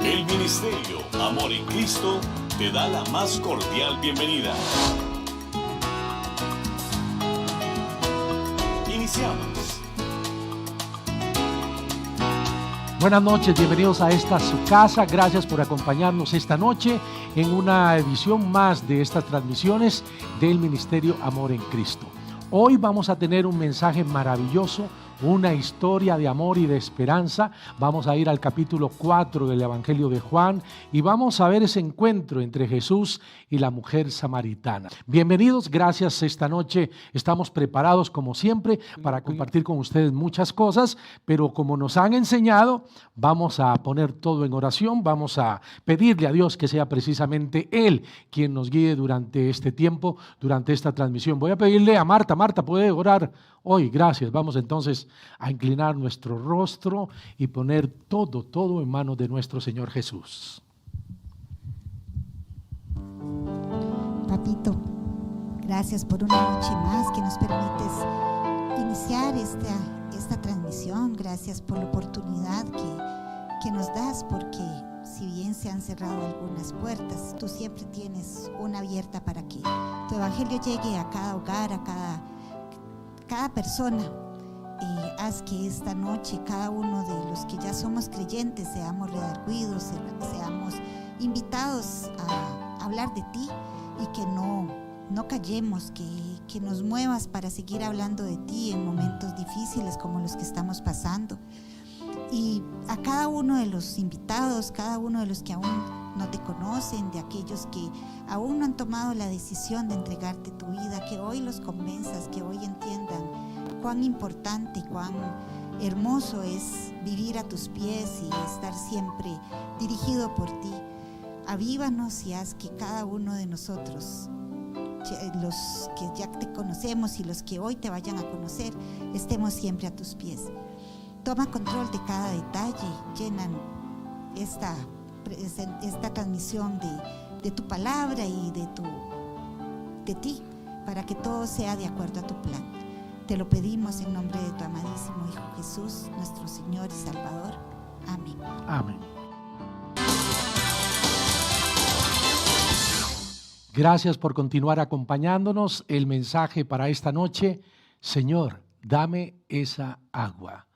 El Ministerio Amor en Cristo te da la más cordial bienvenida. Iniciamos. Buenas noches, bienvenidos a esta su casa. Gracias por acompañarnos esta noche en una edición más de estas transmisiones del Ministerio Amor en Cristo. Hoy vamos a tener un mensaje maravilloso, una historia de amor y de esperanza. Vamos a ir al capítulo 4 del Evangelio de Juan y vamos a ver ese encuentro entre Jesús y la mujer samaritana. Bienvenidos, gracias. Esta noche estamos preparados como siempre para compartir con ustedes muchas cosas, pero como nos han enseñado, vamos a poner todo en oración, vamos a pedirle a Dios que sea precisamente Él quien nos guíe durante este tiempo, durante esta transmisión. Voy a pedirle a Marta, ¿puede orar hoy? Gracias. Vamos entonces a inclinar nuestro rostro y poner todo en manos de nuestro Señor Jesús. Papito, gracias por una noche más que nos permites iniciar esta transmisión. Gracias por la oportunidad que nos das, porque si bien se han cerrado algunas puertas, tú siempre tienes una abierta para que tu evangelio llegue a cada hogar, a cada persona. Y haz que esta noche cada uno de los que ya somos creyentes seamos redarguidos, seamos invitados a hablar de ti, y que no callemos, que nos muevas para seguir hablando de ti en momentos difíciles como los que estamos pasando. Y a cada uno de los invitados, cada uno de los que aún no te conocen, de aquellos que aún no han tomado la decisión de entregarte tu vida, que hoy los convenzas, que hoy entiendan cuán importante y cuán hermoso es vivir a tus pies y estar siempre dirigido por ti. Avívanos y haz que cada uno de nosotros, los que ya te conocemos y los que hoy te vayan a conocer, estemos siempre a tus pies. Toma control de cada detalle, llenan esta transmisión de tu palabra y de ti, para que todo sea de acuerdo a tu plan. Te lo pedimos en nombre de tu amadísimo Hijo Jesús, nuestro Señor y Salvador. Amén. Amén. Gracias por continuar acompañándonos. El mensaje para esta noche: Señor, dame esa agua.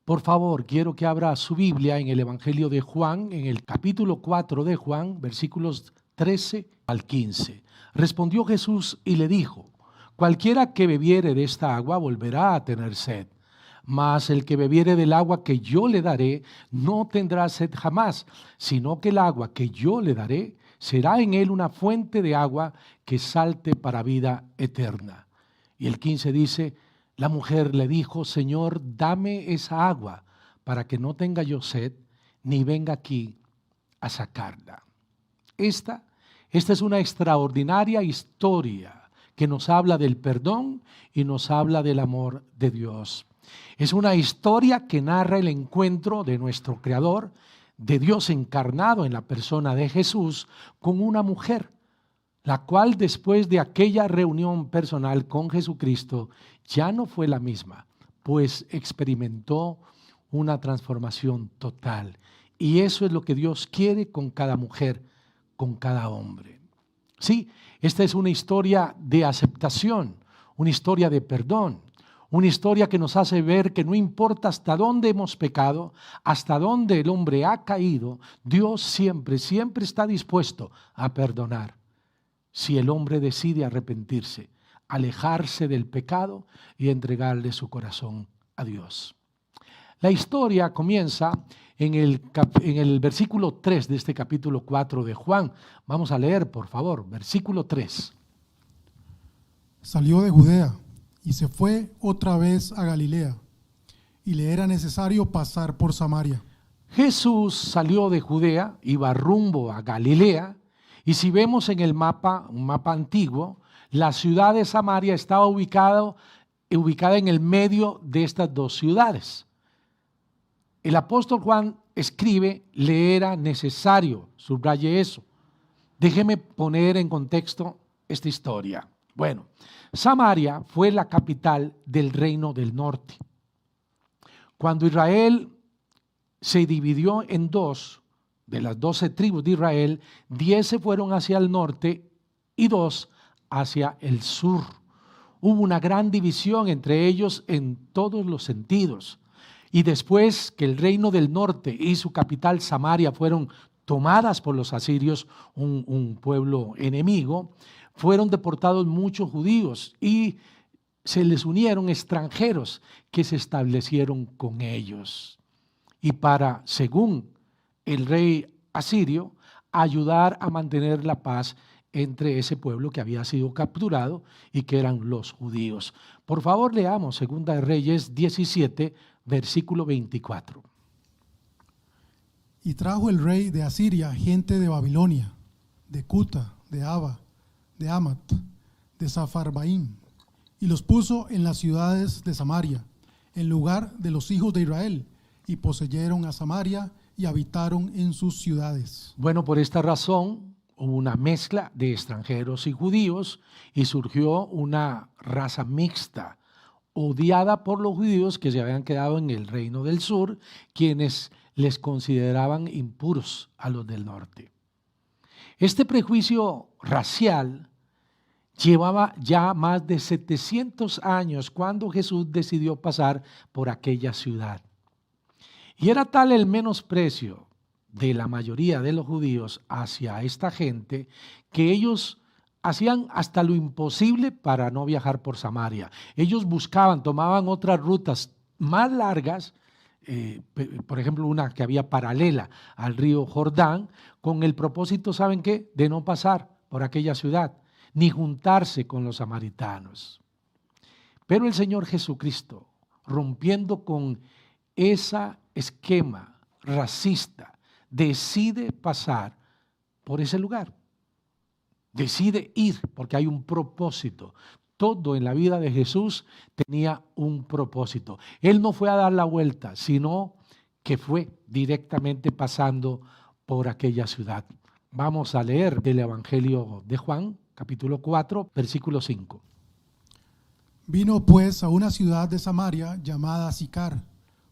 Por favor, quiero que abra su Biblia en el Evangelio de Juan, en el capítulo 4 de Juan, versículos 13 al 15. Respondió Jesús y le dijo: cualquiera que bebiere de esta agua volverá a tener sed, mas el que bebiere del agua que yo le daré no tendrá sed jamás, sino que el agua que yo le daré será en él una fuente de agua que salte para vida eterna. Y el 15 dice: la mujer le dijo: Señor, dame esa agua para que no tenga yo sed, ni venga aquí a sacarla. Esta es una extraordinaria historia que nos habla del perdón y nos habla del amor de Dios. Es una historia que narra el encuentro de nuestro Creador, de Dios encarnado en la persona de Jesús, con una mujer, la cual después de aquella reunión personal con Jesucristo ya no fue la misma, pues experimentó una transformación total. Y eso es lo que Dios quiere con cada mujer, con cada hombre. Sí, esta es una historia de aceptación, una historia de perdón, una historia que nos hace ver que no importa hasta dónde hemos pecado, hasta dónde el hombre ha caído, Dios siempre está dispuesto a perdonar. Si el hombre decide arrepentirse, alejarse del pecado y entregarle su corazón a Dios. La historia comienza en el versículo 3 de este capítulo 4 de Juan. Vamos a leer, por favor, versículo 3. Salió de Judea y se fue otra vez a Galilea, y le era necesario pasar por Samaria. Jesús salió de Judea, iba rumbo a Galilea. Y si vemos en el mapa, un mapa antiguo, la ciudad de Samaria estaba ubicada en el medio de estas dos ciudades. El apóstol Juan escribe: le era necesario, subraye eso. Déjeme poner en contexto esta historia. Bueno, Samaria fue la capital del reino del norte. Cuando Israel se dividió en dos, de las 12 tribus de Israel, 10 se fueron hacia el norte y 2 hacia el sur. Hubo una gran división entre ellos en todos los sentidos. Y después que el reino del norte y su capital Samaria fueron tomadas por los asirios, un pueblo enemigo, fueron deportados muchos judíos y se les unieron extranjeros que se establecieron con ellos. Y para, según el rey asirio, ayudar a mantener la paz entre ese pueblo que había sido capturado y que eran los judíos. Por favor, leamos 2 de Reyes 17, versículo 24. Y trajo el rey de Asiria gente de Babilonia, de Cuta, de Aba, de Amat, de Safarbaim, y los puso en las ciudades de Samaria, en lugar de los hijos de Israel, y poseyeron a Samaria y habitaron en sus ciudades. Bueno, por esta razón hubo una mezcla de extranjeros y judíos y surgió una raza mixta, odiada por los judíos que se habían quedado en el reino del sur, quienes les consideraban impuros a los del norte. Este prejuicio racial llevaba ya más de 700 años cuando Jesús decidió pasar por aquella ciudad. Y era tal el menosprecio de la mayoría de los judíos hacia esta gente que ellos hacían hasta lo imposible para no viajar por Samaria. Ellos buscaban, tomaban otras rutas más largas, por ejemplo una que había paralela al río Jordán, con el propósito, ¿saben qué?, de no pasar por aquella ciudad, ni juntarse con los samaritanos. Pero el Señor Jesucristo, rompiendo con ese esquema racista, decide pasar por ese lugar. Decide ir porque hay un propósito. Todo en la vida de Jesús tenía un propósito. Él no fue a dar la vuelta, sino que fue directamente pasando por aquella ciudad. Vamos a leer del Evangelio de Juan, capítulo 4, versículo 5. Vino pues a una ciudad de Samaria llamada Sicar,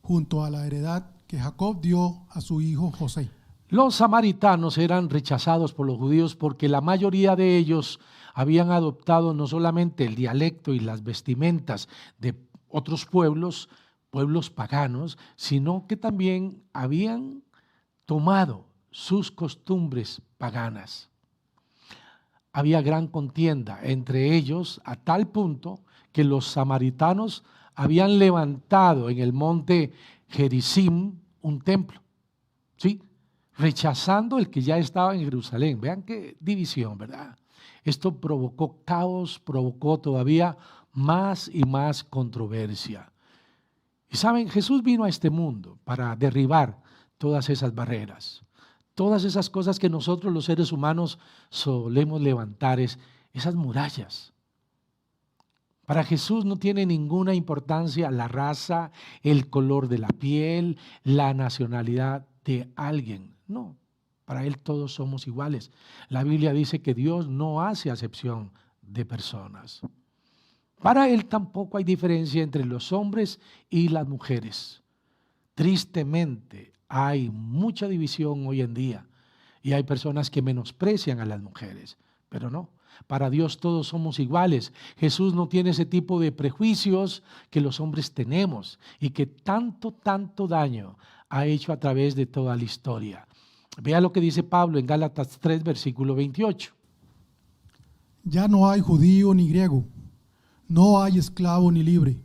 junto a la heredad que Jacob dio a su hijo José. Los samaritanos eran rechazados por los judíos porque la mayoría de ellos habían adoptado no solamente el dialecto y las vestimentas de otros pueblos paganos, sino que también habían tomado sus costumbres paganas. Había gran contienda entre ellos a tal punto que los samaritanos habían levantado en el monte Gerizim un templo, ¿sí?, rechazando el que ya estaba en Jerusalén. Vean qué división, ¿verdad? Esto provocó caos, provocó todavía más y más controversia. Y saben, Jesús vino a este mundo para derribar todas esas barreras, todas esas cosas que nosotros los seres humanos solemos levantar, esas murallas. Para Jesús no tiene ninguna importancia la raza, el color de la piel, la nacionalidad de alguien. No, para Él todos somos iguales. La Biblia dice que Dios no hace acepción de personas. Para Él tampoco hay diferencia entre los hombres y las mujeres. Tristemente hay mucha división hoy en día y hay personas que menosprecian a las mujeres, pero no. Para Dios todos somos iguales. Jesús no tiene ese tipo de prejuicios que los hombres tenemos y que tanto daño ha hecho a través de toda la historia. Vea lo que dice Pablo en Gálatas 3, versículo 28. Ya no hay judío ni griego, no hay esclavo ni libre,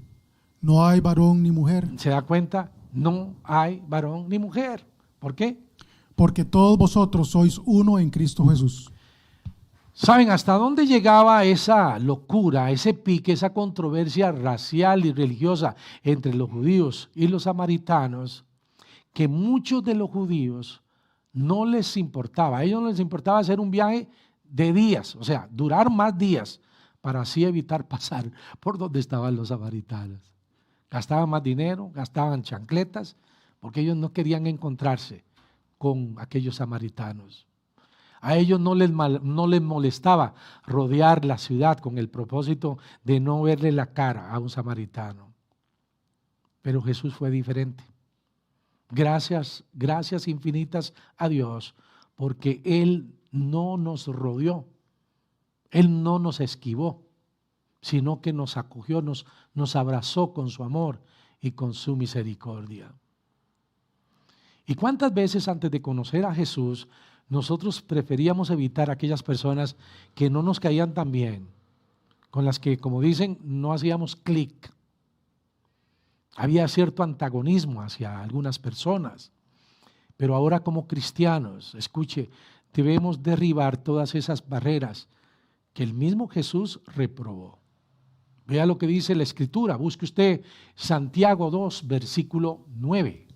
no hay varón ni mujer. ¿Se da cuenta? No hay varón ni mujer. ¿Por qué? Porque todos vosotros sois uno en Cristo Jesús. ¿Saben hasta dónde llegaba esa locura, ese pique, esa controversia racial y religiosa entre los judíos y los samaritanos? Que muchos de los judíos no les importaba, a ellos no les importaba hacer un viaje de días, o sea, durar más días para así evitar pasar por donde estaban los samaritanos. Gastaban más dinero, gastaban chancletas, porque ellos no querían encontrarse con aquellos samaritanos. A ellos no les molestaba rodear la ciudad con el propósito de no verle la cara a un samaritano. Pero Jesús fue diferente. Gracias infinitas a Dios, porque Él no nos rodeó, Él no nos esquivó, sino que nos acogió, nos abrazó con su amor y con su misericordia. ¿Y cuántas veces antes de conocer a Jesús, nosotros preferíamos evitar a aquellas personas que no nos caían tan bien, con las que, como dicen, no hacíamos clic? Había cierto antagonismo hacia algunas personas, pero ahora como cristianos, escuche, debemos derribar todas esas barreras que el mismo Jesús reprobó. Vea lo que dice la Escritura, busque usted Santiago 2, versículo 9.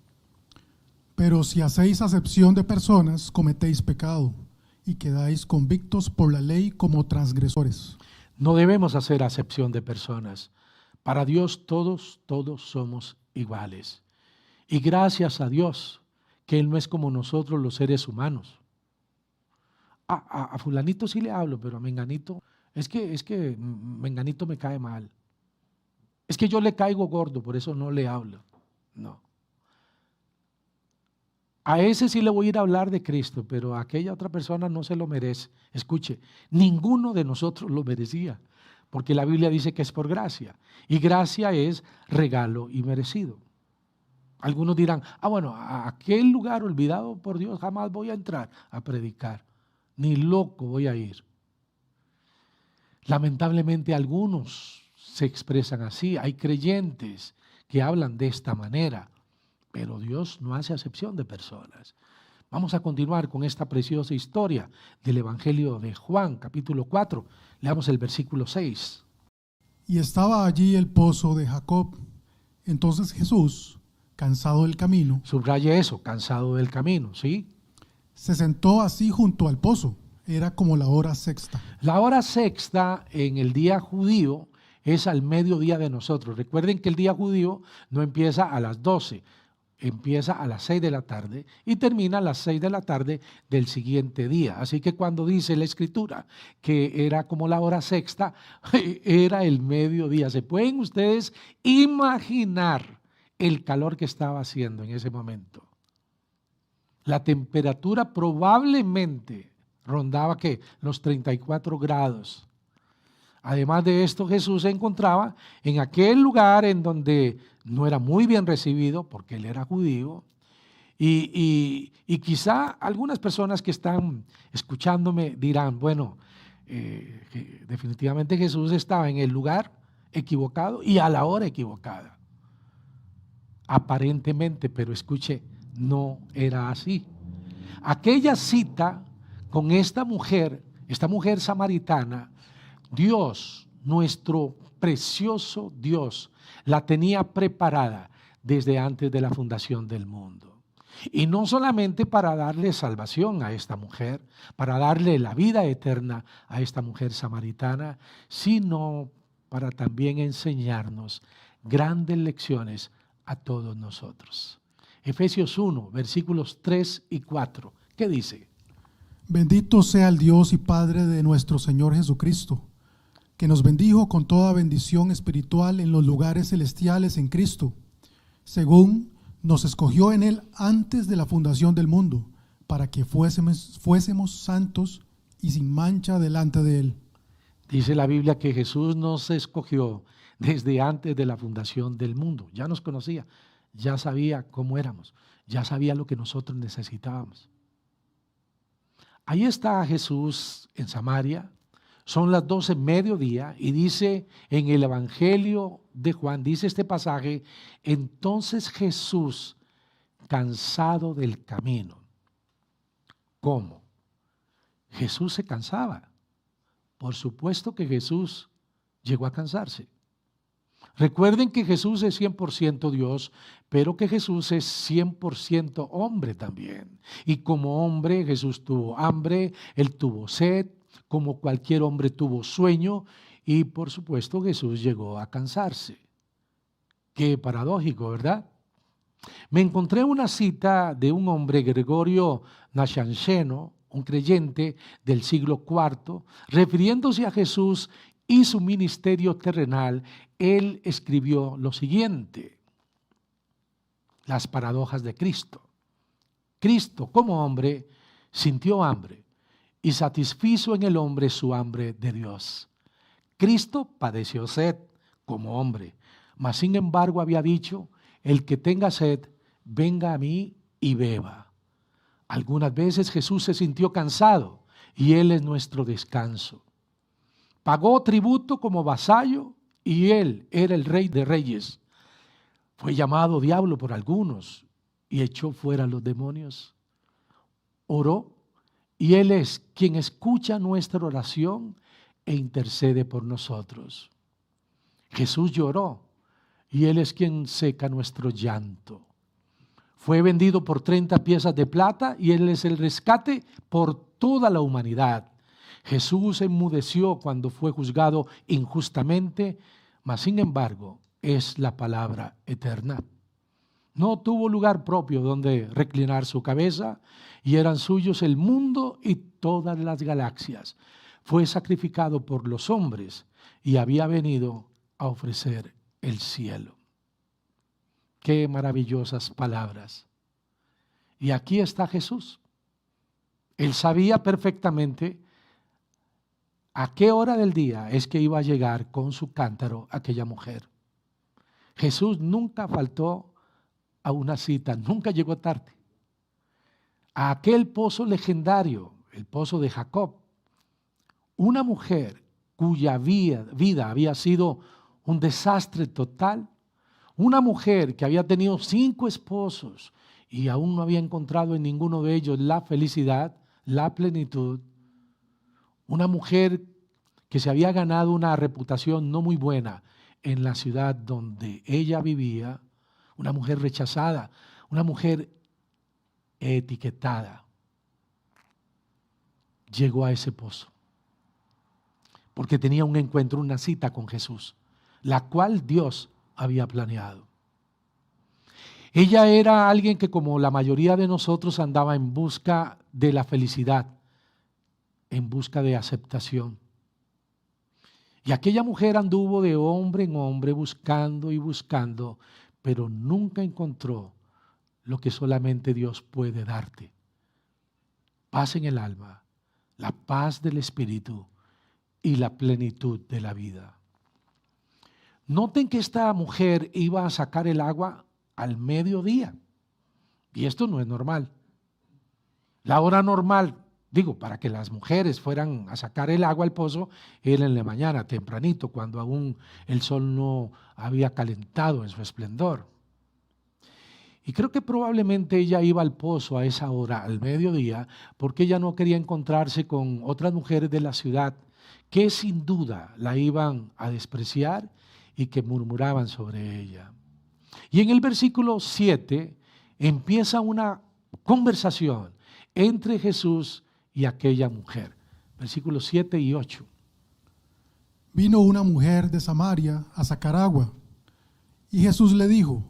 Pero si hacéis acepción de personas, cometéis pecado y quedáis convictos por la ley como transgresores. No debemos hacer acepción de personas. Para Dios todos somos iguales. Y gracias a Dios que Él no es como nosotros los seres humanos. A fulanito sí le hablo, pero a menganito, es que menganito me cae mal. Es que yo le caigo gordo, por eso no le hablo. No. A ese sí le voy a ir a hablar de Cristo, pero a aquella otra persona no se lo merece. Escuche, ninguno de nosotros lo merecía, porque la Biblia dice que es por gracia, y gracia es regalo y merecido. Algunos dirán, bueno, a aquel lugar olvidado por Dios jamás voy a entrar a predicar, ni loco voy a ir. Lamentablemente algunos se expresan así, hay creyentes que hablan de esta manera, pero Dios no hace acepción de personas. Vamos a continuar con esta preciosa historia del Evangelio de Juan, capítulo 4. Leamos el versículo 6. Y estaba allí el pozo de Jacob. Entonces Jesús, cansado del camino, Subraye eso, cansado del camino, ¿sí? se sentó así junto al pozo. Era como la hora sexta. La hora sexta en el día judío es al mediodía de nosotros. Recuerden que el día judío no empieza a las 12, empieza a las 6 de la tarde y termina a las 6 de la tarde del siguiente día. Así que cuando dice la Escritura que era como la hora sexta, era el mediodía. ¿Se pueden ustedes imaginar el calor que estaba haciendo en ese momento? La temperatura probablemente rondaba ¿qué? Los 34 grados. Además de esto, Jesús se encontraba en aquel lugar en donde no era muy bien recibido, porque Él era judío, y quizá algunas personas que están escuchándome dirán, bueno, definitivamente Jesús estaba en el lugar equivocado y a la hora equivocada. Aparentemente, pero escuche, no era así. Aquella cita con esta mujer samaritana, Dios, nuestro precioso Dios, la tenía preparada desde antes de la fundación del mundo. Y no solamente para darle salvación a esta mujer, para darle la vida eterna a esta mujer samaritana, sino para también enseñarnos grandes lecciones a todos nosotros. Efesios 1, versículos 3 y 4. ¿Qué dice? Bendito sea el Dios y Padre de nuestro Señor Jesucristo, que nos bendijo con toda bendición espiritual en los lugares celestiales en Cristo, según nos escogió en Él antes de la fundación del mundo, para que fuésemos santos y sin mancha delante de Él. Dice la Biblia que Jesús nos escogió desde antes de la fundación del mundo. Ya nos conocía, ya sabía cómo éramos, ya sabía lo que nosotros necesitábamos. Ahí está Jesús en Samaria. Son las 12 mediodía y dice en el Evangelio de Juan, dice este pasaje, entonces Jesús, cansado del camino. ¿Cómo? Jesús se cansaba. Por supuesto que Jesús llegó a cansarse. Recuerden que Jesús es 100% Dios, pero que Jesús es 100% hombre también. Y como hombre Jesús tuvo hambre, Él tuvo sed, como cualquier hombre tuvo sueño y por supuesto Jesús llegó a cansarse. Qué paradójico, ¿verdad? Me encontré una cita de un hombre, Gregorio Nacianceno, un creyente del siglo IV, refiriéndose a Jesús y su ministerio terrenal. Él escribió lo siguiente: las paradojas de Cristo. Cristo, como hombre, sintió hambre y satisfizo en el hombre su hambre de Dios. Cristo padeció sed como hombre, mas sin embargo había dicho: el que tenga sed, venga a mí y beba. Algunas veces Jesús se sintió cansado y Él es nuestro descanso. Pagó tributo como vasallo y Él era el Rey de Reyes. Fue llamado diablo por algunos y echó fuera a los demonios. Oró y Él es quien escucha nuestra oración e intercede por nosotros. Jesús lloró y Él es quien seca nuestro llanto. Fue vendido por 30 piezas de plata y Él es el rescate por toda la humanidad. Jesús enmudeció cuando fue juzgado injustamente, mas sin embargo es la palabra eterna. No tuvo lugar propio donde reclinar su cabeza y eran suyos el mundo y todas las galaxias. Fue sacrificado por los hombres y había venido a ofrecer el cielo. Qué maravillosas palabras. Y aquí está Jesús. Él sabía perfectamente a qué hora del día es que iba a llegar con su cántaro aquella mujer. Jesús nunca faltó a una cita, nunca llegó tarde. A aquel pozo legendario, el pozo de Jacob, una mujer cuya vida había sido un desastre total, una mujer que había tenido 5 esposos y aún no había encontrado en ninguno de ellos la felicidad, la plenitud, una mujer que se había ganado una reputación no muy buena en la ciudad donde ella vivía, una mujer rechazada, una mujer etiquetada, llegó a ese pozo porque tenía un encuentro, una cita con Jesús, la cual Dios había planeado. Ella era alguien que, como la mayoría de nosotros, andaba en busca de la felicidad, en busca de aceptación. Y aquella mujer anduvo de hombre en hombre buscando y buscando, pero nunca encontró lo que solamente Dios puede darte: paz en el alma, la paz del espíritu y la plenitud de la vida. Noten que esta mujer iba a sacar el agua al mediodía, y esto no es normal. La hora normal, para que las mujeres fueran a sacar el agua al pozo, era en la mañana, tempranito, cuando aún el sol no había calentado en su esplendor. Y creo que probablemente ella iba al pozo a esa hora, al mediodía, porque ella no quería encontrarse con otras mujeres de la ciudad que sin duda la iban a despreciar y que murmuraban sobre ella. Y en el versículo 7 empieza una conversación entre Jesús y aquella mujer. Versículos 7 y 8. Vino una mujer de Samaria a sacar agua, y Jesús le dijo: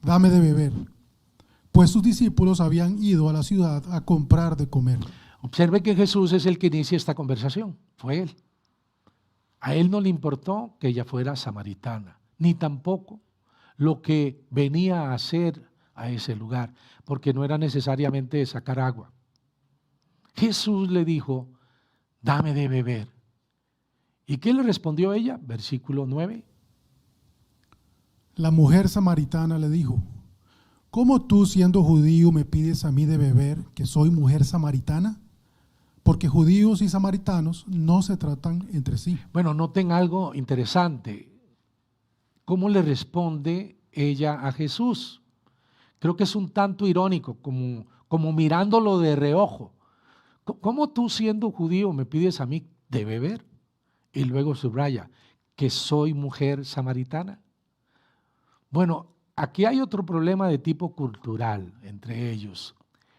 dame de beber, pues sus discípulos habían ido a la ciudad a comprar de comer. Observe que Jesús es el que inicia esta conversación, fue Él. A Él no le importó que ella fuera samaritana, ni tampoco lo que venía a hacer a ese lugar, porque no era necesariamente sacar agua. Jesús le dijo: dame de beber. ¿Y qué le respondió ella? Versículo 9. La mujer samaritana le dijo: ¿cómo tú, siendo judío, me pides a mí de beber, que soy mujer samaritana? Porque judíos y samaritanos no se tratan entre sí. Bueno, noten algo interesante. ¿Cómo le responde ella a Jesús? Creo que es un tanto irónico, como mirándolo de reojo. ¿Cómo tú, siendo judío, me pides a mí de beber? Y luego subraya que soy mujer samaritana. Bueno, aquí hay otro problema de tipo cultural entre ellos.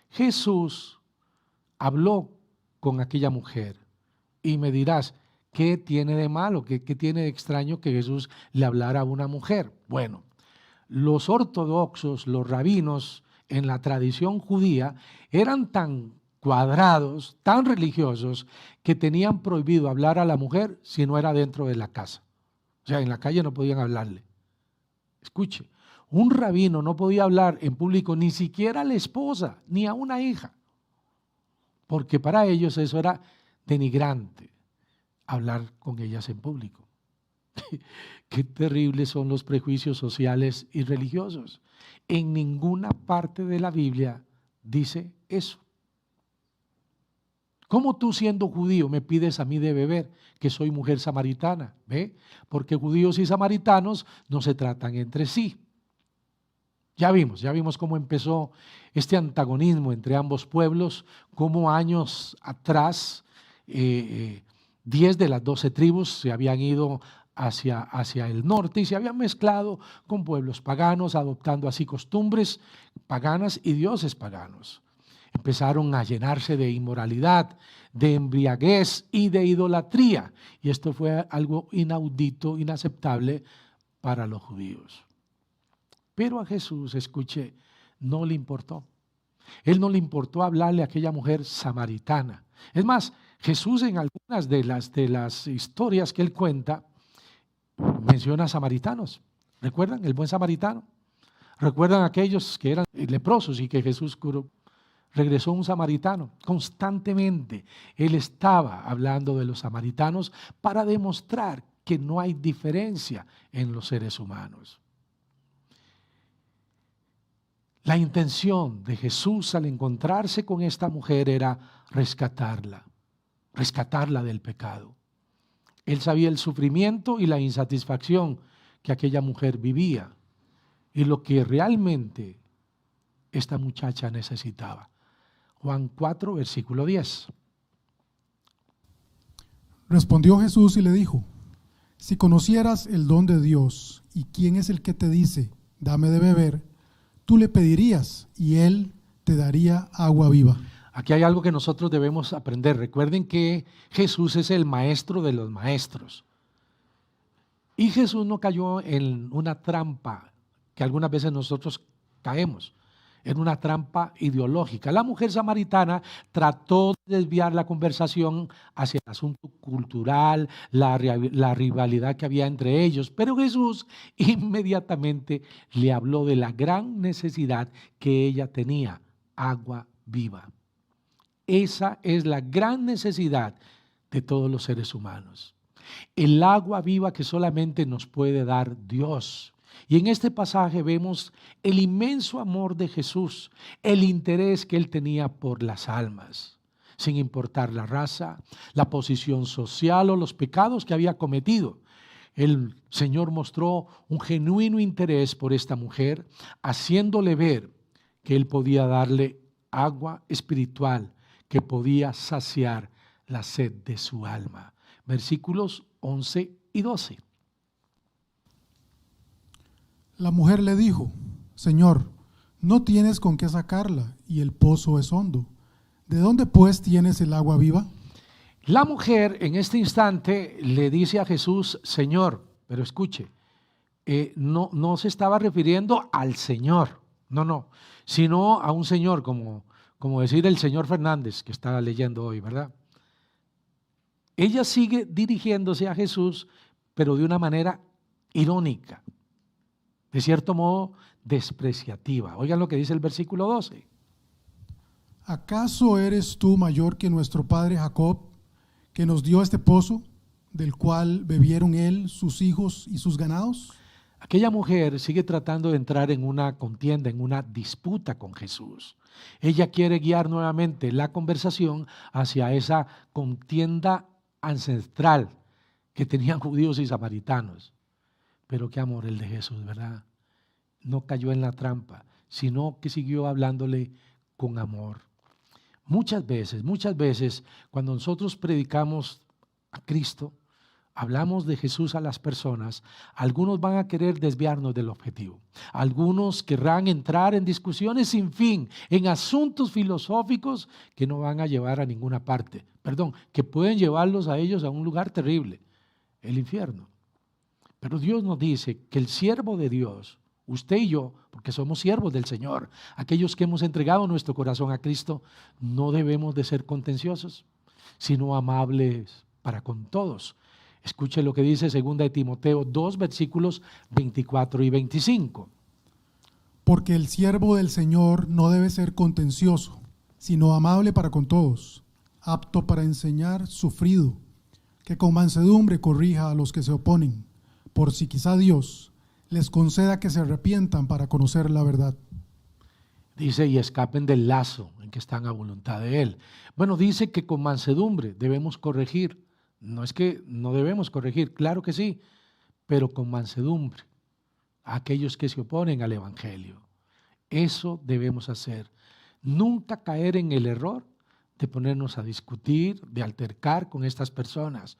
Jesús habló con aquella mujer y me dirás, ¿qué tiene de malo? ¿Qué tiene de extraño que Jesús le hablara a una mujer? Bueno, los ortodoxos, los rabinos en la tradición judía eran tan cuadrados, tan religiosos, que tenían prohibido hablar a la mujer si no era dentro de la casa. O sea, en la calle no podían hablarle. Escuche, Un rabino no podía hablar en público ni siquiera a la esposa, ni a una hija, porque para ellos eso era denigrante, hablar con ellas en público. Qué terribles son los prejuicios sociales y religiosos. En ninguna parte de la Biblia dice eso. ¿Cómo tú, siendo judío, me pides a mí de beber, que soy mujer samaritana? ¿Ve? Porque judíos y samaritanos no se tratan entre sí. Ya vimos cómo empezó este antagonismo entre ambos pueblos, cómo años atrás 10 de las 12 tribus se habían ido hacia el norte y se habían mezclado con pueblos paganos, adoptando así costumbres paganas y dioses paganos. Empezaron a llenarse de inmoralidad, de embriaguez y de idolatría. Y esto fue algo inaudito, inaceptable para los judíos. Pero a Jesús, escuche, no le importó. Él no le importó hablarle a aquella mujer samaritana. Es más, Jesús en algunas de las historias que él cuenta, menciona a samaritanos. ¿Recuerdan el buen samaritano? ¿Recuerdan aquellos que eran leprosos y que Jesús curó? Regresó un samaritano. Constantemente él estaba hablando de los samaritanos para demostrar que no hay diferencia en los seres humanos. La intención de Jesús al encontrarse con esta mujer era rescatarla del pecado. Él sabía el sufrimiento y la insatisfacción que aquella mujer vivía y lo que realmente esta muchacha necesitaba. Juan 4, versículo 10. Respondió Jesús y le dijo: si conocieras el don de Dios y quién es el que te dice, dame de beber, tú le pedirías y él te daría agua viva. Aquí hay algo que nosotros debemos aprender. Recuerden que Jesús es el maestro de los maestros. Y Jesús no cayó en una trampa que algunas veces nosotros caemos, en una trampa ideológica. La mujer samaritana trató de desviar la conversación hacia el asunto cultural, la rivalidad que había entre ellos, pero Jesús inmediatamente le habló de la gran necesidad que ella tenía, agua viva. Esa es la gran necesidad de todos los seres humanos. El agua viva que solamente nos puede dar Dios. Y en este pasaje vemos el inmenso amor de Jesús, el interés que él tenía por las almas, sin importar la raza, la posición social o los pecados que había cometido. El Señor mostró un genuino interés por esta mujer, haciéndole ver que él podía darle agua espiritual que podía saciar la sed de su alma. Versículos 11 y 12. La mujer le dijo: Señor, no tienes con qué sacarla y el pozo es hondo. ¿De dónde pues tienes el agua viva? La mujer en este instante le dice a Jesús, Señor, pero escuche, no se estaba refiriendo al Señor, no, sino a un señor, como decir el señor Fernández que estaba leyendo hoy, ¿verdad? Ella sigue dirigiéndose a Jesús, pero de una manera irónica, de cierto modo despreciativa. Oigan lo que dice el versículo 12. ¿Acaso eres tú mayor que nuestro padre Jacob, que nos dio este pozo, del cual bebieron él, sus hijos y sus ganados? Aquella mujer sigue tratando de entrar en una contienda, en una disputa con Jesús. Ella quiere guiar nuevamente la conversación hacia esa contienda ancestral que tenían judíos y samaritanos. Pero qué amor el de Jesús, ¿verdad? No cayó en la trampa, sino que siguió hablándole con amor. Muchas veces, cuando nosotros predicamos a Cristo, hablamos de Jesús a las personas, algunos van a querer desviarnos del objetivo. Algunos querrán entrar en discusiones sin fin, en asuntos filosóficos que no van a llevar a ninguna parte. Que pueden llevarlos a ellos a un lugar terrible, el infierno. Pero Dios nos dice que el siervo de Dios, usted y yo, porque somos siervos del Señor, aquellos que hemos entregado nuestro corazón a Cristo, no debemos de ser contenciosos, sino amables para con todos. Escuche lo que dice 2 de Timoteo 2, versículos 24 y 25. Porque el siervo del Señor no debe ser contencioso, sino amable para con todos, apto para enseñar, sufrido, que con mansedumbre corrija a los que se oponen, por si quizá Dios les conceda que se arrepientan para conocer la verdad. Dice, y escapen del lazo en que están a voluntad de Él. Bueno, dice que con mansedumbre debemos corregir. No es que no debemos corregir, claro que sí, pero con mansedumbre a aquellos que se oponen al Evangelio. Eso debemos hacer. Nunca caer en el error de ponernos a discutir, de altercar con estas personas.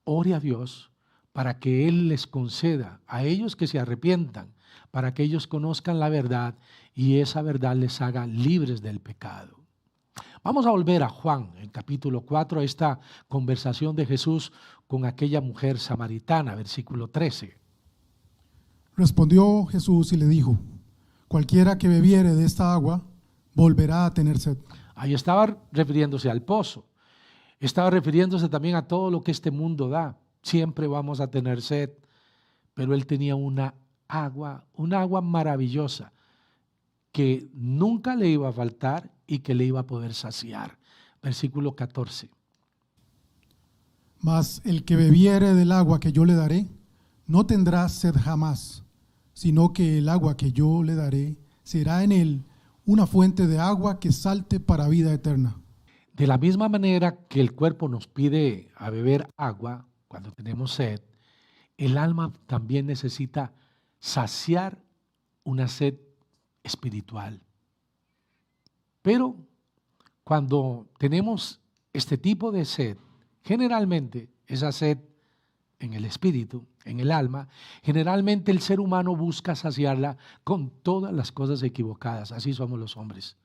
Ore a Dios para que Él les conceda a ellos que se arrepientan, para que ellos conozcan la verdad y esa verdad les haga libres del pecado. Vamos a volver a Juan, en capítulo 4, a esta conversación de Jesús con aquella mujer samaritana, versículo 13. Respondió Jesús y le dijo: cualquiera que bebiere de esta agua volverá a tener sed. Ahí estaba refiriéndose al pozo, estaba refiriéndose también a todo lo que este mundo da. Siempre vamos a tener sed, pero él tenía una agua maravillosa que nunca le iba a faltar y que le iba a poder saciar. Versículo 14. Mas el que bebiere del agua que yo le daré, no tendrá sed jamás, sino que el agua que yo le daré será en él una fuente de agua que salte para vida eterna. De la misma manera que el cuerpo nos pide a beber agua cuando tenemos sed, el alma también necesita saciar una sed espiritual. Pero cuando tenemos este tipo de sed, generalmente esa sed en el espíritu, en el alma, generalmente el ser humano busca saciarla con todas las cosas equivocadas. Así somos los hombres.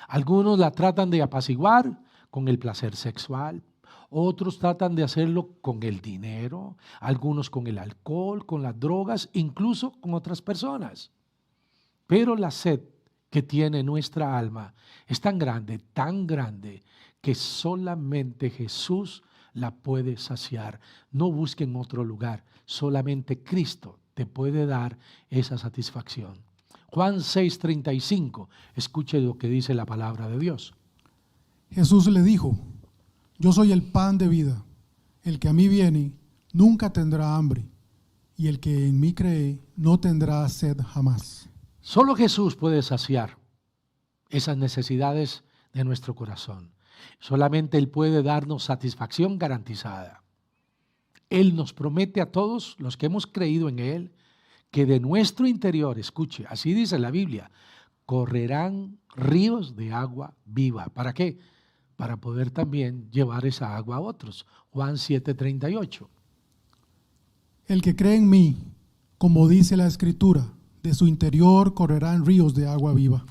Algunos la tratan de apaciguar con el placer sexual, otros tratan de hacerlo con el dinero, algunos con el alcohol, con las drogas, incluso con otras personas. Pero la sed que tiene nuestra alma es tan grande, que solamente Jesús la puede saciar. No busquen otro lugar, solamente Cristo te puede dar esa satisfacción. Juan 6:35, escuche lo que dice la palabra de Dios. Jesús le dijo: yo soy el pan de vida, el que a mí viene nunca tendrá hambre, y el que en mí cree no tendrá sed jamás. Solo Jesús puede saciar esas necesidades de nuestro corazón. Solamente Él puede darnos satisfacción garantizada. Él nos promete a todos los que hemos creído en Él que de nuestro interior, escuche, así dice la Biblia, correrán ríos de agua viva. ¿Para qué? Para poder también llevar esa agua a otros. Juan 7:38. El que cree en mí, como dice la Escritura, de su interior correrán ríos de agua viva.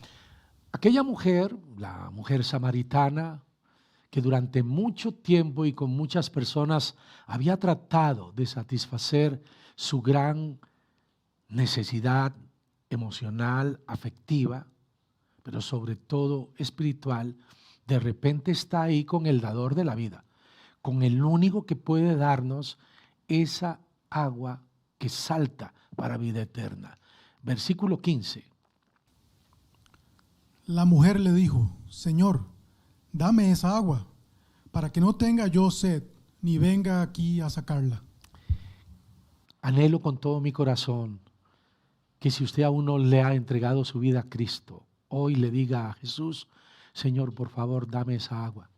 Aquella mujer, la mujer samaritana, que durante mucho tiempo y con muchas personas había tratado de satisfacer su gran necesidad emocional, afectiva, pero sobre todo espiritual, de repente está ahí con el dador de la vida, con el único que puede darnos esa agua que salta para vida eterna. Versículo 15. La mujer le dijo: Señor, dame esa agua, para que no tenga yo sed, ni venga aquí a sacarla. Anhelo con todo mi corazón que si usted aún no le ha entregado su vida a Cristo, hoy le diga a Jesús: Señor, por favor, dame esa agua,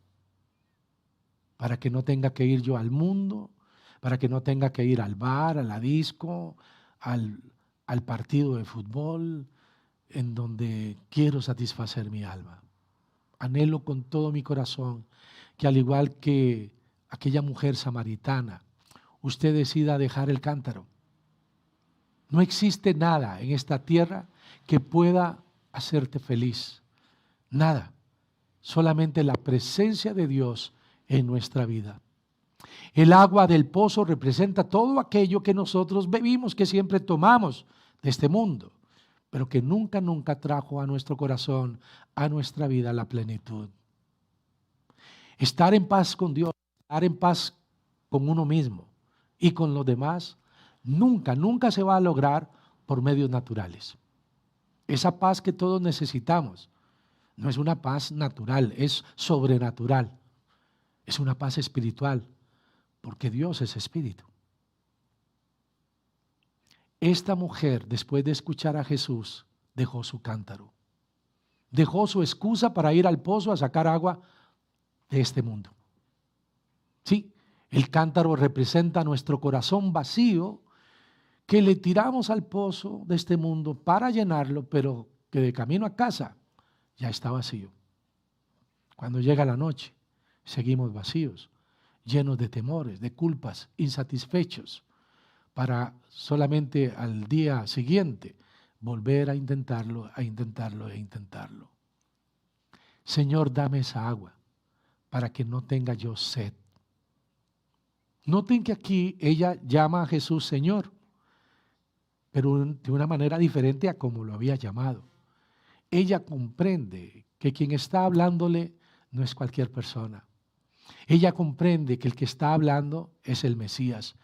para que no tenga que ir yo al mundo, para que no tenga que ir al bar, a la disco, al partido de fútbol, en donde quiero satisfacer mi alma. Anhelo con todo mi corazón que, al igual que aquella mujer samaritana, usted decida dejar el cántaro. No existe nada en esta tierra que pueda hacerte feliz. Nada. Solamente la presencia de Dios en nuestra vida. El agua del pozo representa todo aquello que nosotros bebimos, que siempre tomamos de este mundo, pero que nunca trajo a nuestro corazón, a nuestra vida, la plenitud. Estar en paz con Dios, estar en paz con uno mismo y con los demás, nunca se va a lograr por medios naturales. esa paz que todos necesitamos. No es una paz natural, es sobrenatural. Es una paz espiritual, porque Dios es espíritu. Esta mujer, después de escuchar a Jesús, dejó su cántaro. Dejó su excusa para ir al pozo a sacar agua de este mundo. Sí, el cántaro representa nuestro corazón vacío que le tiramos al pozo de este mundo para llenarlo, pero que de camino a casa ya está vacío. Cuando llega la noche, seguimos vacíos, llenos de temores, de culpas, insatisfechos, para solamente al día siguiente volver a intentarlo, a intentarlo, a intentarlo. Señor, dame esa agua para que no tenga yo sed. Noten que aquí ella llama a Jesús Señor, pero de una manera diferente a como lo había llamado. Ella comprende que quien está hablándole no es cualquier persona. Ella comprende que el que está hablando es el Mesías.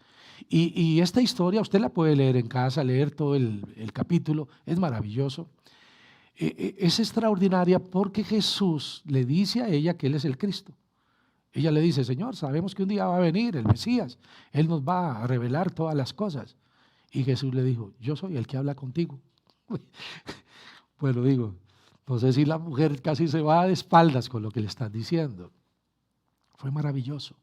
Y esta historia usted la puede leer en casa, leer todo el capítulo, es maravilloso. Es extraordinaria porque Jesús le dice a ella que Él es el Cristo. Ella le dice, Señor, sabemos que un día va a venir el Mesías, Él nos va a revelar todas las cosas. Y Jesús le dijo, yo soy el que habla contigo. Bueno, digo, no sé si la mujer casi se va de espaldas con lo que le están diciendo. Fue maravilloso.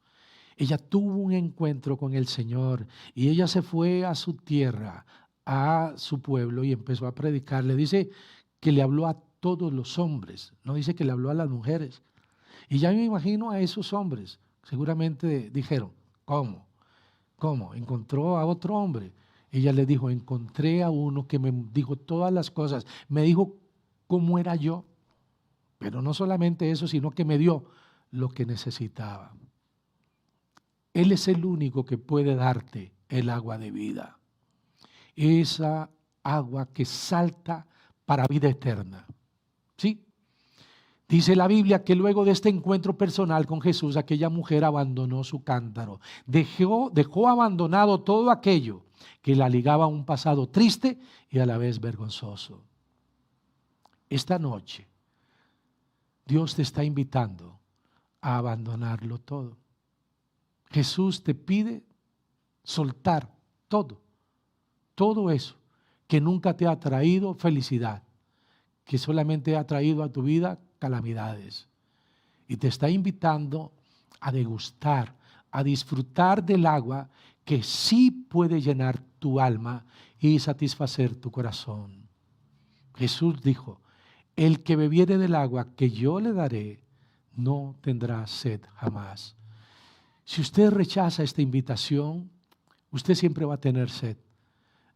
Ella tuvo un encuentro con el Señor y ella se fue a su tierra, a su pueblo y empezó a predicar. Le dice que le habló a todos los hombres, no dice que le habló a las mujeres. Y ya me imagino a esos hombres, seguramente dijeron, ¿cómo? ¿Cómo? ¿Encontró a otro hombre? Ella le dijo, encontré a uno que me dijo todas las cosas, me dijo cómo era yo, pero no solamente eso, sino que me dio lo que necesitaba. Él es el único que puede darte el agua de vida, esa agua que salta para vida eterna. ¿Sí? Dice la Biblia que luego de este encuentro personal con Jesús, aquella mujer abandonó su cántaro, dejó abandonado todo aquello que la ligaba a un pasado triste y a la vez vergonzoso. Esta noche, Dios te está invitando a abandonarlo todo. Jesús te pide soltar todo eso que nunca te ha traído felicidad, que solamente ha traído a tu vida calamidades. Y te está invitando a degustar, a disfrutar del agua que sí puede llenar tu alma y satisfacer tu corazón. Jesús dijo, el que bebiere del agua que yo le daré, no tendrá sed jamás. Si usted rechaza esta invitación, usted siempre va a tener sed.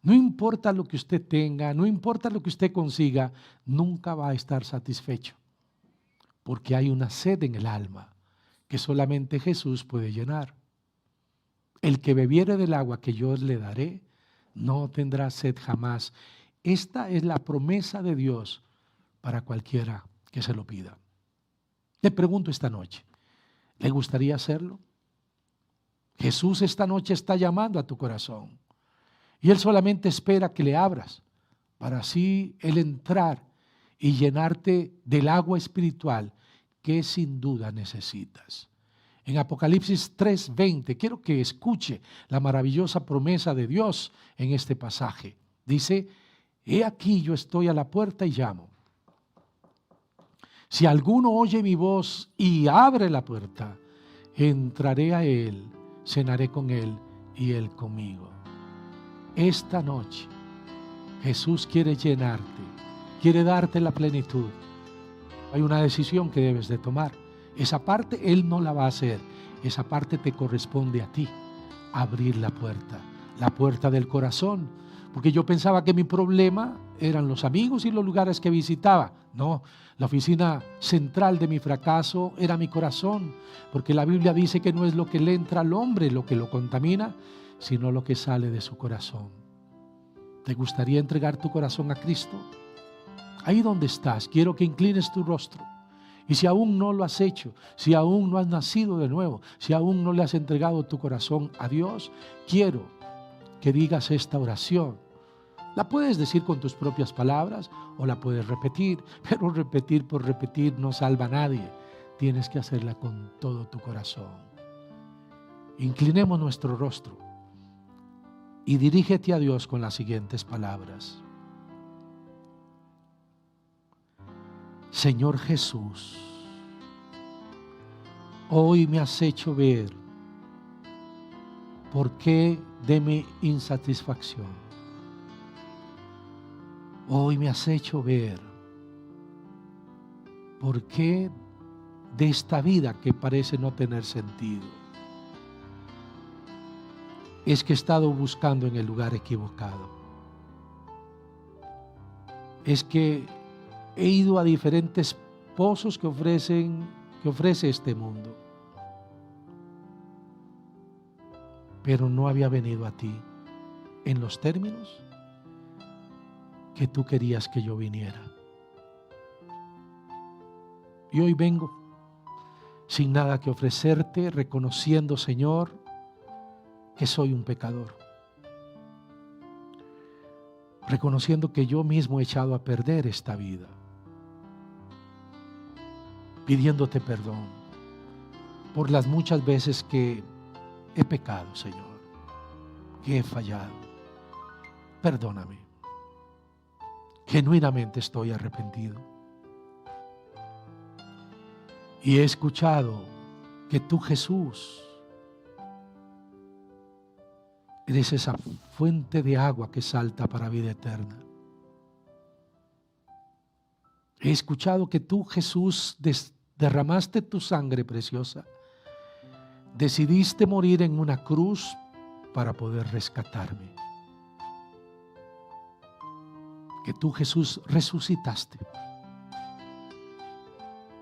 No importa lo que usted tenga, no importa lo que usted consiga, nunca va a estar satisfecho. Porque hay una sed en el alma que solamente Jesús puede llenar. El que bebiere del agua que yo le daré, no tendrá sed jamás. Esta es la promesa de Dios para cualquiera que se lo pida. Le pregunto esta noche, ¿le gustaría hacerlo? Jesús esta noche está llamando a tu corazón y Él solamente espera que le abras para así Él entrar y llenarte del agua espiritual que sin duda necesitas. En Apocalipsis 3:20, quiero que escuche la maravillosa promesa de Dios en este pasaje. Dice, he aquí yo estoy a la puerta y llamo. Si alguno oye mi voz y abre la puerta, entraré a Él, cenaré con Él y Él conmigo. Esta noche Jesús quiere llenarte, quiere darte la plenitud. Hay una decisión que debes de tomar. Esa parte Él no la va a hacer. Esa parte te corresponde a ti. Abrir la puerta del corazón. Porque yo pensaba que mi problema eran los amigos y los lugares que visitaba. No, la oficina central de mi fracaso era mi corazón. Porque la Biblia dice que no es lo que le entra al hombre lo que lo contamina, sino lo que sale de su corazón. ¿Te gustaría entregar tu corazón a Cristo? Ahí donde estás, quiero que inclines tu rostro. Y si aún no lo has hecho, si aún no has nacido de nuevo, si aún no le has entregado tu corazón a Dios, quiero que digas esta oración La puedes decir con tus propias palabras o la puedes repetir, pero repetir por repetir no salva a nadie. Tienes que hacerla con todo tu corazón. Inclinemos nuestro rostro y dirígete a Dios con las siguientes palabras. Señor Jesús, hoy me has hecho ver por qué de mi insatisfacción. Hoy me has hecho ver por qué de esta vida que parece no tener sentido. Es que he estado buscando en el lugar equivocado. Es que he ido a diferentes pozos que ofrece este mundo. Pero no había venido a ti en los términos que tú querías que yo viniera. Y hoy vengo sin nada que ofrecerte, reconociendo, Señor, que soy un pecador. Reconociendo que yo mismo he echado a perder esta vida. Pidiéndote perdón por las muchas veces que he pecado, Señor, que he fallado. Perdóname. Genuinamente estoy arrepentido. Y he escuchado que tú, Jesús, eres esa fuente de agua que salta para vida eterna. He escuchado que tú, Jesús, derramaste tu sangre preciosa. Decidiste morir en una cruz para poder rescatarme. Que tú, Jesús, resucitaste.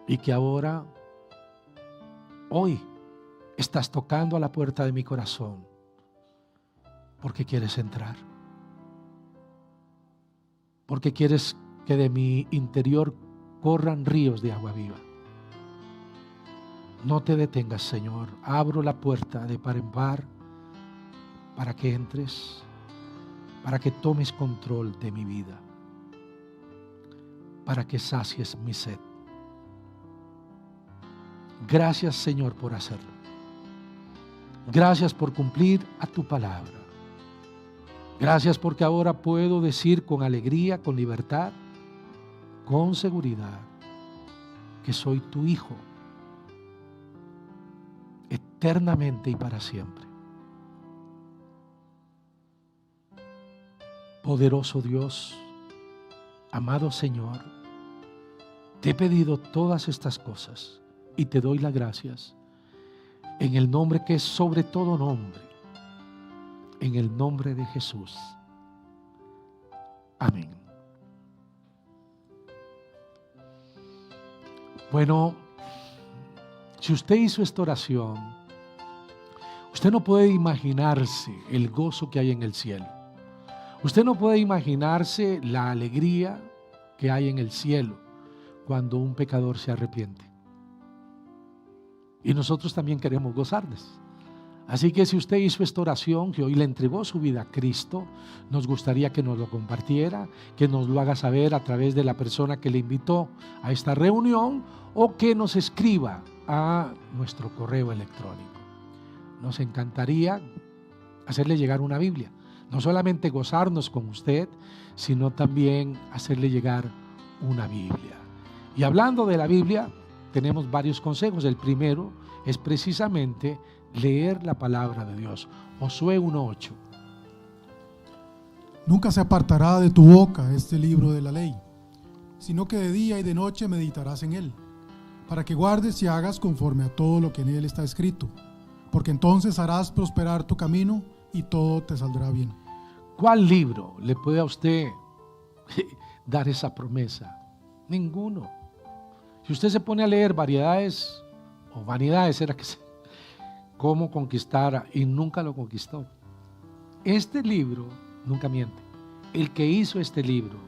Y que ahora, hoy, estás tocando a la puerta de mi corazón porque quieres entrar. Porque quieres que de mi interior corran ríos de agua viva. No te detengas, Señor. Abro la puerta de par en par para que entres, para que tomes control de mi vida, para que sacies mi sed. Gracias, Señor, por hacerlo. Gracias por cumplir a tu palabra. Gracias porque ahora puedo decir con alegría, con libertad, con seguridad, que soy tu hijo, eternamente y para siempre. Poderoso Dios, amado Señor, te he pedido todas estas cosas y te doy las gracias en el nombre que es sobre todo nombre, en el nombre de Jesús. Amén. Bueno, si usted hizo esta oración, usted no puede imaginarse el gozo que hay en el cielo. Usted no puede imaginarse la alegría que hay en el cielo cuando un pecador se arrepiente. Y nosotros también queremos gozarnos. Así que si usted hizo esta oración, que hoy le entregó su vida a Cristo, nos gustaría que nos lo compartiera, que nos lo haga saber a través de la persona que le invitó a esta reunión o que nos escriba a nuestro correo electrónico. Nos encantaría hacerle llegar una Biblia. No solamente gozarnos con usted, sino también hacerle llegar una Biblia. Y hablando de la Biblia, tenemos varios consejos. El primero es precisamente leer la palabra de Dios. Josué 1:8. Nunca se apartará de tu boca este libro de la ley, sino que de día y de noche meditarás en él, para que guardes y hagas conforme a todo lo que en él está escrito, porque entonces harás prosperar tu camino y todo te saldrá bien. ¿Cuál libro le puede a usted dar esa promesa? Ninguno. Si usted se pone a leer variedades o vanidades, era que cómo conquistar, y nunca lo conquistó. Este libro nunca miente. El que hizo este libro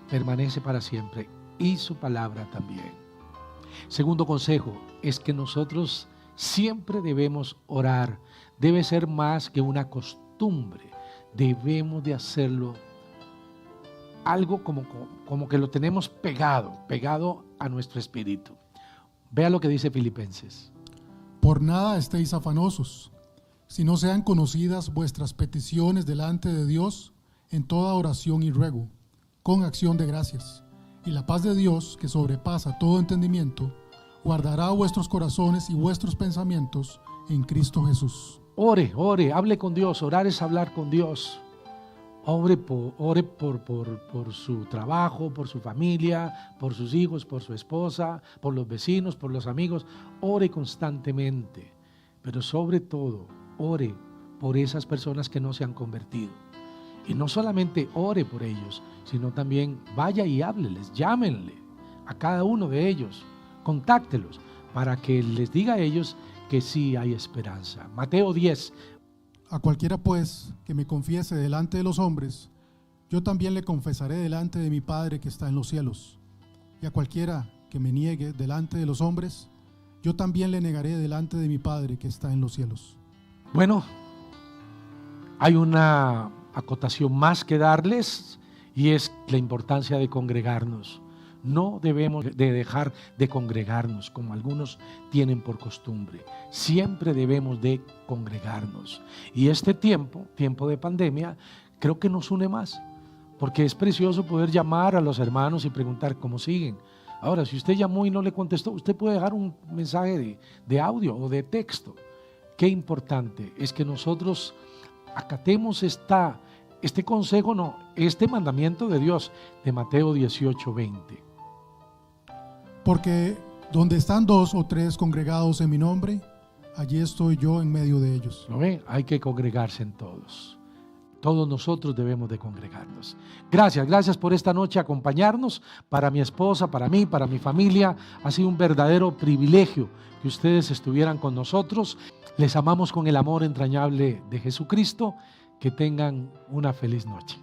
permanece para siempre y su palabra también. Segundo consejo es que nosotros siempre debemos orar. Debe ser más que una costumbre. Debemos de hacerlo algo como que lo tenemos pegado a nuestro espíritu. Vea lo que dice Filipenses. Por nada estéis afanosos, si no sean conocidas vuestras peticiones delante de Dios en toda oración y ruego, con acción de gracias. Y la paz de Dios, que sobrepasa todo entendimiento, guardará vuestros corazones y vuestros pensamientos en Cristo Jesús. Ore, hable con Dios. Orar es hablar con Dios. Ore por su trabajo, por su familia, por sus hijos, por su esposa, por los vecinos, por los amigos. Ore constantemente, pero sobre todo, ore por esas personas que no se han convertido. Y no solamente ore por ellos, sino también vaya y hábleles, llámenle a cada uno de ellos, contáctelos para que les diga a ellos que sí hay esperanza. Mateo 10. A cualquiera pues que me confiese delante de los hombres, yo también le confesaré delante de mi Padre que está en los cielos. Y a cualquiera que me niegue delante de los hombres, yo también le negaré delante de mi Padre que está en los cielos. Bueno, hay una acotación más que darles, y es la importancia de congregarnos. No debemos de dejar de congregarnos como algunos tienen por costumbre. Siempre debemos de congregarnos. Y este tiempo de pandemia, creo que nos une más, porque es precioso poder llamar a los hermanos y preguntar cómo siguen. Ahora, si usted llamó y no le contestó, usted puede dejar un mensaje de audio o de texto. Qué importante es que nosotros acatemos este consejo, este mandamiento de Dios de Mateo 18:20. Porque donde están 2 o 3 congregados en mi nombre, allí estoy yo en medio de ellos. ¿Lo ve? Hay que congregarse en todos. Todos nosotros debemos de congregarnos. Gracias por esta noche acompañarnos. Para mi esposa, para mí, para mi familia, ha sido un verdadero privilegio que ustedes estuvieran con nosotros. Les amamos con el amor entrañable de Jesucristo. Que tengan una feliz noche.